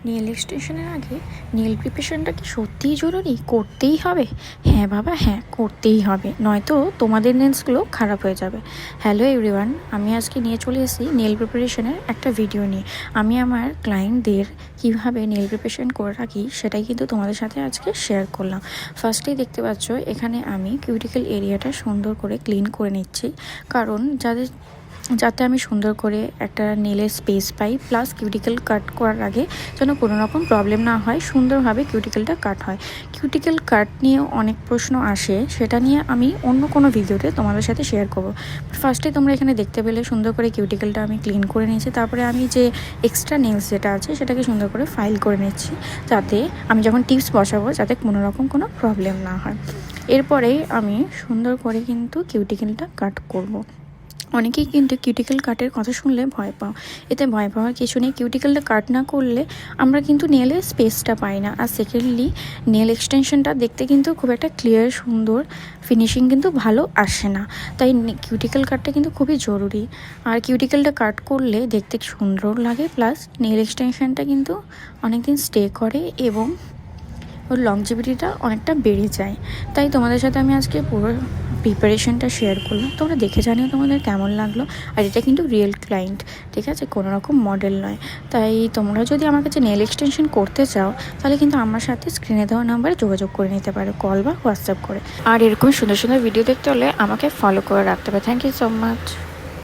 Nail এক্সটেনশনের আগে nail প্রিপারেশনটা কি সত্যিই জরুরি? করতেই হবে? হ্যাঁ বাবা, হ্যাঁ করতেই হবে, নয়তো তোমাদের নেলসগুলো খারাপ হয়ে যাবে। হ্যালো এভরিওয়ান, আমি আজকে নিয়ে চলে এসেছি নেল প্রিপারেশনের একটা ভিডিও নিয়ে। আমি আমার ক্লায়েন্টদের কীভাবে নেল প্রিপারেশন করে রাখি সেটাই কিন্তু তোমাদের সাথে আজকে শেয়ার করলাম। ফার্স্টেই দেখতে পাচ্ছ এখানে আমি কিউটিক্যাল এরিয়াটা সুন্দর করে ক্লিন করে নিচ্ছি, কারণ যাতে আমি সুন্দর করে একটা নেলের স্পেস পাই, প্লাস কিউটিক্যাল কাট করার আগে যেন কোনো রকম প্রবলেম না হয়, সুন্দরভাবে কিউটিক্যালটা কাট হয়। কিউটিক্যাল কাট নিয়ে অনেক প্রশ্ন আসে, সেটা নিয়ে আমি অন্য কোনো ভিডিওতে তোমাদের সাথে শেয়ার করবো। ফার্স্টে তোমরা এখানে দেখতে পেলে সুন্দর করে কিউটিক্যালটা আমি ক্লিন করে নিয়েছি। তারপরে আমি যে এক্সট্রা নেলস যেটা আছে সেটাকে সুন্দর করে ফাইল করে নিচ্ছি, যাতে আমি যখন টিপস বসাবো যাতে কোনো রকম কোনো প্রবলেম না হয়। এরপরেই আমি সুন্দর করে কিন্তু কিউটিক্যালটা কাট করব। অনেকেই কিন্তু কিউটিক্যাল কাটের কথা শুনলে ভয় পাও, এতে ভয় পাওয়ার কিছু নেই। কিউটিক্যালটা কাট না করলে আমরা কিন্তু নেলের স্পেসটা পাই না, আর সেকেন্ডলি নেল এক্সটেনশনটা দেখতে কিন্তু খুব একটা ক্লিয়ার সুন্দর ফিনিশিং কিন্তু ভালো আসে না। তাই কিউটিক্যাল কাটটা কিন্তু খুবই জরুরি। আর কিউটিক্যালটা কাট করলে দেখতে সুন্দর লাগে, প্লাস নেল এক্সটেনশনটা কিন্তু অনেকদিন স্টে করে এবং ওর লংজিভিটিটা অনেকটা বেড়ে যায়। তাই তোমাদের সাথে আমি আজকে পুরো প্রিপারেশনটা শেয়ার করলাম, তোমরা দেখে জানিও তোমাদের কেমন লাগলো। আর এটা কিন্তু রিয়েল ক্লায়েন্ট, ঠিক আছে, কোনো রকম মডেল নয়। তাই তোমরা যদি আমার কাছে নেল এক্সটেনশন করতে চাও তাহলে কিন্তু আমার সাথে স্ক্রিনে দেওয়া নাম্বারে যোগাযোগ করে নিতে পারো, কল বা হোয়াটসঅ্যাপ করে। আর এরকম সুন্দর সুন্দর ভিডিও দেখতে হলে আমাকে ফলো করে রাখতে হবে। Thank you so much.